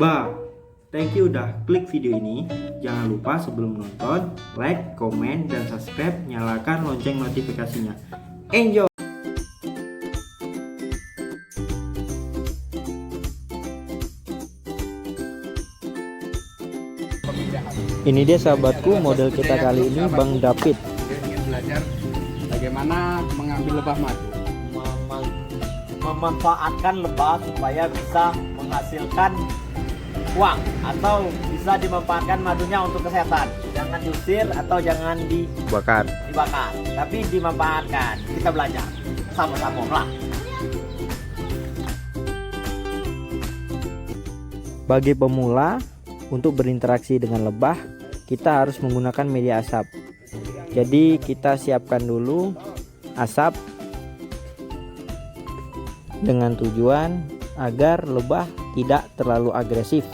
Bah, thank you udah klik video ini. Jangan lupa sebelum nonton, like, komen, dan subscribe. Nyalakan lonceng notifikasinya. Enjoy! Ini dia sahabatku, model kita kali ini Bang David. Ingin belajar bagaimana mengambil lebah madu. Memanfaatkan lebah supaya bisa menghasilkan uang atau bisa dimanfaatkan madunya untuk kesehatan. Jangan diusir atau jangan dibakar, tapi dimanfaatkan. Kita belajar sama-sama lah. Bagi pemula, untuk berinteraksi dengan lebah, kita harus menggunakan media asap. Jadi kita siapkan dulu asap dengan tujuan agar lebah tidak terlalu agresif.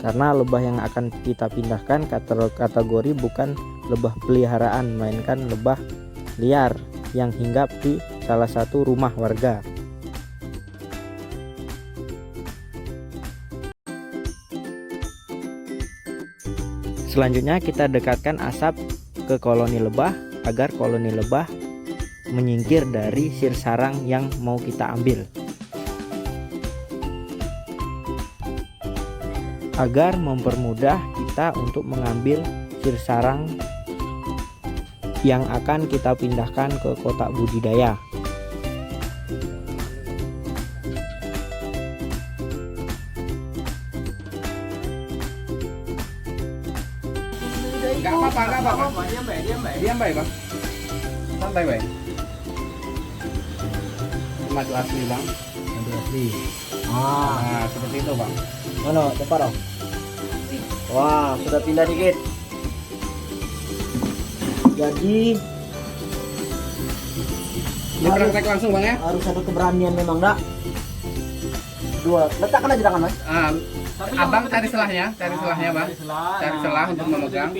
Karena lebah yang akan kita pindahkan kategori bukan lebah peliharaan, melainkan lebah liar yang hinggap di salah satu rumah warga. Selanjutnya kita dekatkan asap ke koloni lebah agar koloni lebah menyingkir dari sir sarang yang mau kita ambil. Agar mempermudah kita untuk mengambil sir sarang yang akan kita pindahkan ke kotak budidaya. Enggak apa-apa. Diam baik bang. Santai baik. Madu asli bang. Madu asli. Nah, seperti itu bang. Mana cepat dong. Wah, sudah pindah dikit. Jadi Dipraktek langsung bang ya. harus ada keberanian memang, dak. Dua, letakkan aja tangan mas. Abang cari selahnya bang. Cari selah untuk memegang.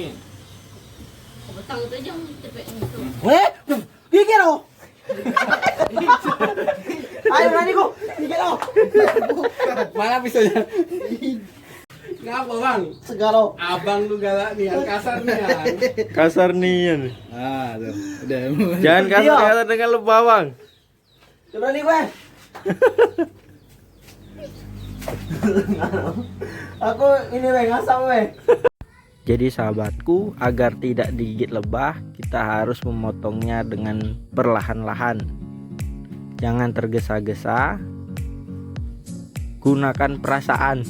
Weh, gigit dong. Ayo nanti kok, gigit dong. Mana pisaunya? Ngapa bang? Segala. Abang lu galak nih, yang kasar nih ya. Kasar nih. Tuh, udah. Jangan kasar dengan lebah, Bang. Coba nih gue. Aku ini weh ngasam weh. Jadi sahabatku, agar tidak digigit lebah, kita harus memotongnya dengan perlahan-lahan. Jangan tergesa-gesa. Gunakan perasaan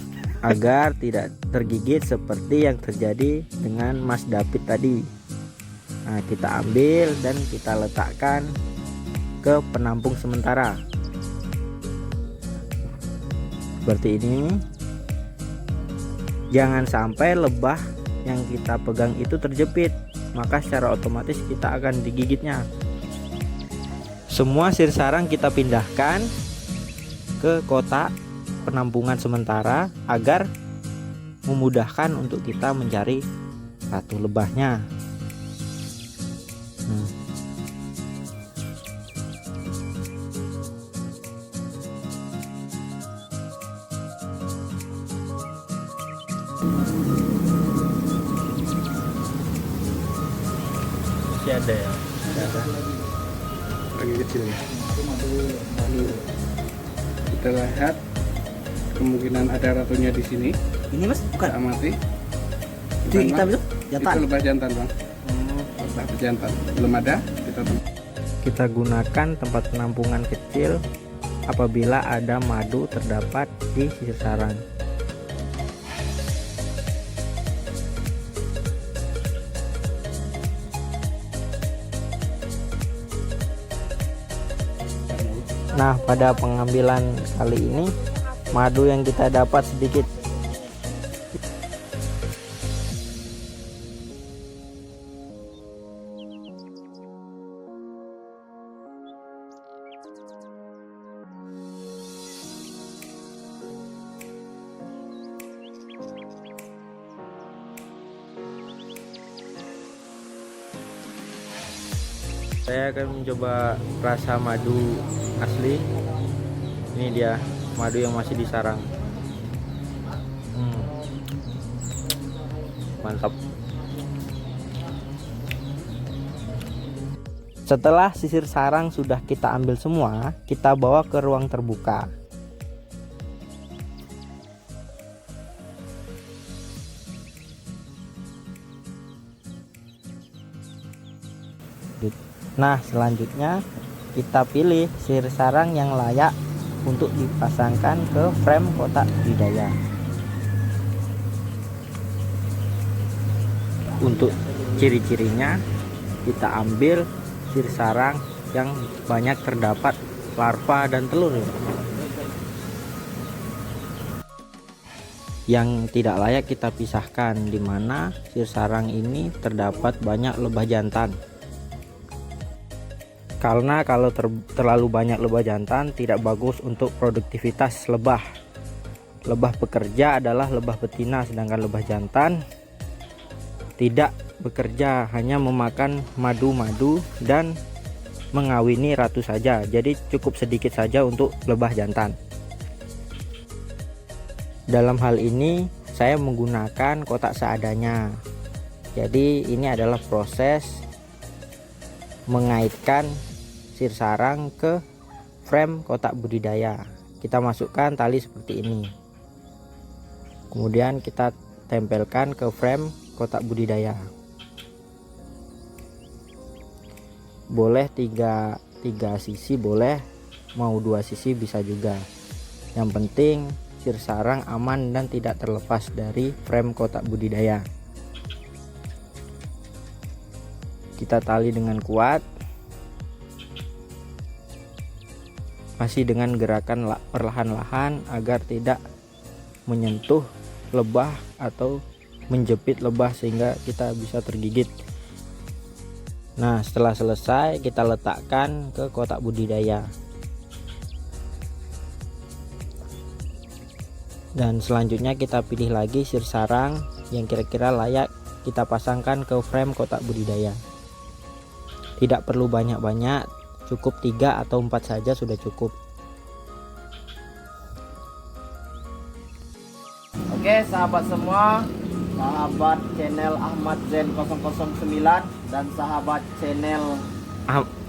agar tidak tergigit seperti yang terjadi dengan Mas David tadi. Nah, kita ambil dan kita letakkan ke penampung sementara. Seperti ini. Jangan sampai lebah yang kita pegang itu terjepit, maka secara otomatis kita akan digigitnya. Semua sir sarang kita pindahkan ke kotak penampungan sementara agar memudahkan untuk kita mencari satu lebahnya. Masih ada ya? Ada. Lagi kecil ya. Kita lihat kemungkinan ada ratunya di sini. Ini mas bukan? Kita amati. Itu hitam itu? Jantan. Itu lebah jantan bang. Lebah jantan. Belum ada. Kita gunakan tempat penampungan kecil apabila ada madu terdapat di sisa sarang. Nah, pada pengambilan kali ini madu yang kita dapat sedikit. Saya akan mencoba rasa madu asli. Ini dia madu yang masih di sarang. Mantap. Setelah sisir sarang sudah kita ambil semua, kita bawa ke ruang terbuka. Nah, selanjutnya kita pilih sisir sarang yang layak untuk dipasangkan ke frame kotak budidaya. Untuk ciri-cirinya, kita ambil sisir sarang yang banyak terdapat larva dan telur. Yang tidak layak kita pisahkan, di mana sisir sarang ini terdapat banyak lebah jantan. Karena kalau terlalu banyak lebah jantan tidak bagus untuk produktivitas lebah. Lebah pekerja adalah lebah betina, sedangkan lebah jantan tidak bekerja, hanya memakan madu-madu dan mengawini ratu saja. Jadi cukup sedikit saja untuk lebah jantan. Dalam hal ini saya menggunakan kotak seadanya. Jadi ini adalah proses mengaitkan sisir sarang ke frame kotak budidaya. Kita masukkan tali seperti ini, kemudian kita tempelkan ke frame kotak budidaya. Boleh tiga sisi, boleh mau 2 sisi bisa juga. Yang penting sisir sarang aman dan tidak terlepas dari frame kotak budidaya. Kita tali dengan kuat, masih dengan gerakan perlahan-lahan agar tidak menyentuh lebah atau menjepit lebah sehingga kita bisa tergigit. Nah, setelah selesai kita letakkan ke kotak budidaya. Dan selanjutnya kita pilih lagi sisir sarang yang kira-kira layak kita pasangkan ke frame kotak budidaya. Tidak perlu banyak-banyak, cukup 3 atau 4 saja sudah cukup. Oke sahabat semua, sahabat channel Ahmad Zen 009 dan sahabat channel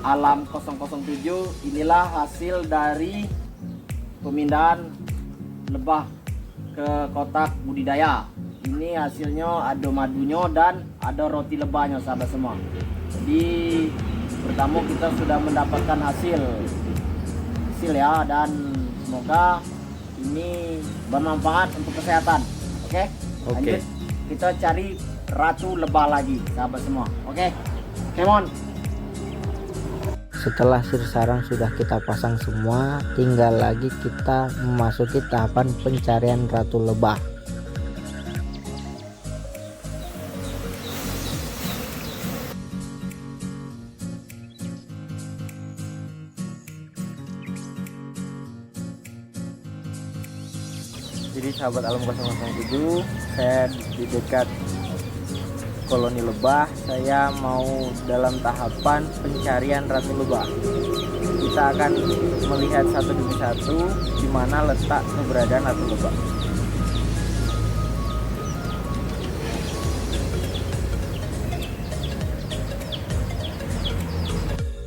Alam 007, inilah hasil dari pemindahan lebah ke kotak budidaya. Ini hasilnya ada madunya dan ada roti lebahnya sahabat semua. Jadi pertama kita sudah mendapatkan hasil ya, dan semoga ini bermanfaat untuk kesehatan. Oke. Lanjut kita cari ratu lebah lagi sahabat semua. Oke. Come on. Setelah sisir sarang sudah kita pasang semua, tinggal lagi kita memasuki tahapan pencarian ratu lebah. Jadi sahabat Alam 007, saya di dekat koloni lebah. Saya mau dalam tahapan pencarian ratu lebah. Kita akan melihat satu demi satu di mana letak keberadaan ratu lebah.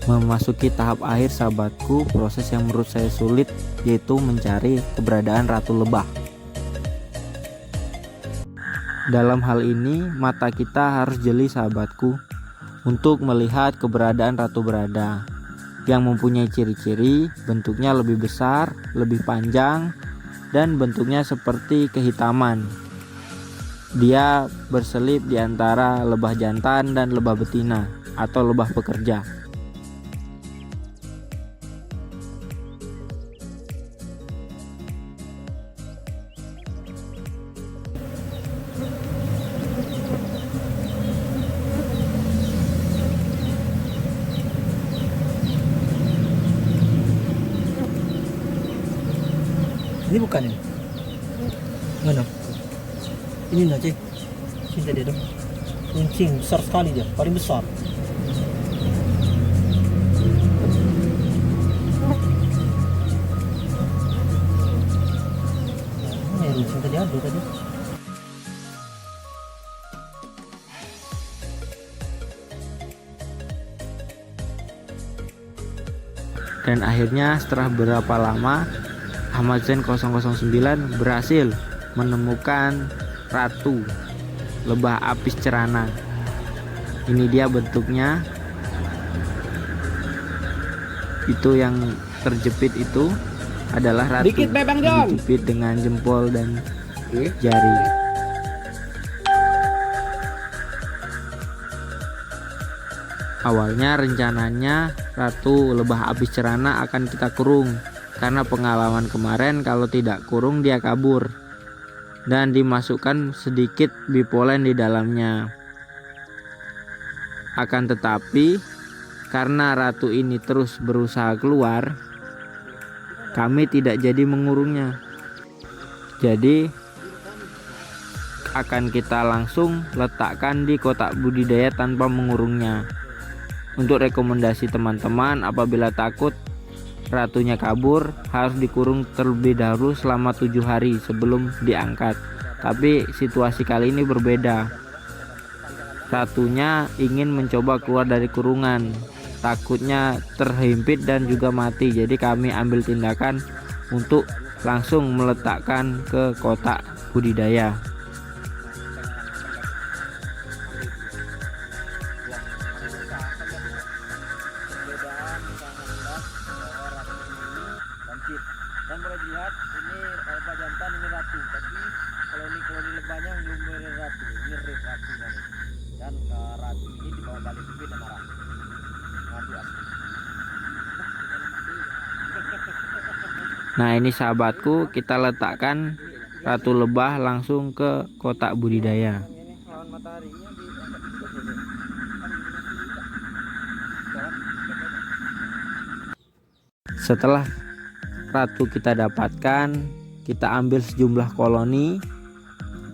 Memasuki tahap akhir sahabatku, proses yang menurut saya sulit yaitu mencari keberadaan ratu lebah. Dalam hal ini mata kita harus jeli sahabatku untuk melihat keberadaan ratu berada yang mempunyai ciri-ciri bentuknya lebih besar, lebih panjang, dan bentuknya seperti kehitaman. Dia berselip di antara lebah jantan dan lebah betina atau lebah pekerja. Ini bukan ini? Mana? Ini aja. Sini dia dong. Kencing besar sekali dia, paling besar. Mana yang kencing tadi ada tadi? Dan akhirnya setelah berapa lama Ahmad Zain 009 berhasil menemukan ratu lebah apis cerana. Ini dia bentuknya. Itu yang terjepit itu adalah ratu. Dikit Bang John. Dijepit dengan jempol dan jari. Awalnya rencananya ratu lebah apis cerana akan kita kurung, karena pengalaman kemarin kalau tidak kurung dia kabur, dan dimasukkan sedikit bipolen di dalamnya. Akan tetapi karena ratu ini terus berusaha keluar, kami tidak jadi mengurungnya. Jadi akan kita langsung letakkan di kotak budidaya tanpa mengurungnya. Untuk rekomendasi teman-teman, apabila takut ratunya kabur, harus dikurung terlebih dahulu selama 7 hari sebelum diangkat. Tapi situasi kali ini berbeda. Ratunya ingin mencoba keluar dari kurungan, takutnya terhimpit dan juga mati. Jadi kami ambil tindakan untuk langsung meletakkan ke kotak budidaya. Dan boleh dilihat ini lebah jantan, ini ratu, tapi koloni lebahnya belum mirip ratu, ini ratu namanya. Dan ratu ini dibawa balik ke nama ratu asli. Nah ini sahabatku, kita letakkan ratu lebah langsung ke kotak budidaya. Setelah ratu kita dapatkan, kita ambil sejumlah koloni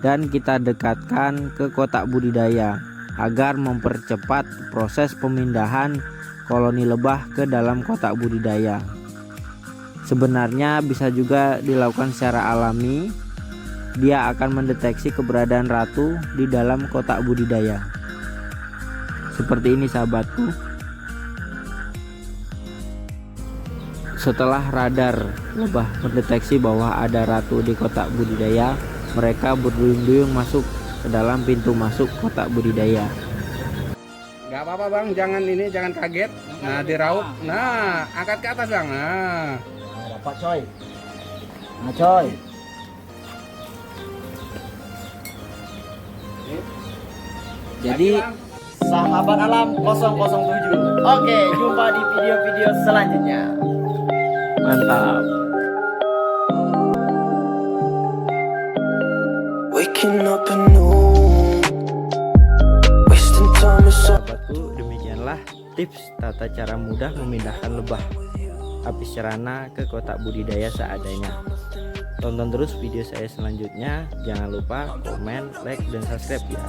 dan kita dekatkan ke kotak budidaya agar mempercepat proses pemindahan koloni lebah ke dalam kotak budidaya. Sebenarnya bisa juga dilakukan secara alami. Dia akan mendeteksi keberadaan ratu di dalam kotak budidaya. Seperti ini sahabatku. Setelah radar lebah mendeteksi bahwa ada ratu di kotak budidaya, mereka berduyun-duyun masuk ke dalam pintu masuk kotak budidaya. Gak apa-apa Bang, jangan kaget. Nah, diraup. Nah, angkat ke atas Bang. Nah, dapat coy. Nah coy. Jadi Sahabat Alam 007. Oke, jumpa di video-video selanjutnya. mantap. Waking up anew, wasting time is so. Sahabatku, demikianlah tips tata cara mudah memindahkan lebah apis cerana ke kotak budidaya seadanya. Tonton terus video saya selanjutnya. Jangan lupa komen, like, dan subscribe ya.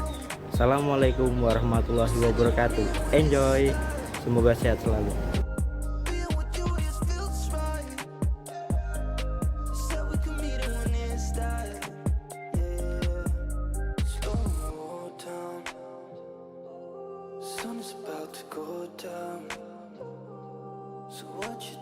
Assalamualaikum warahmatullahi wabarakatuh. Enjoy. Semoga sehat selalu. Sun's about to go down. So what you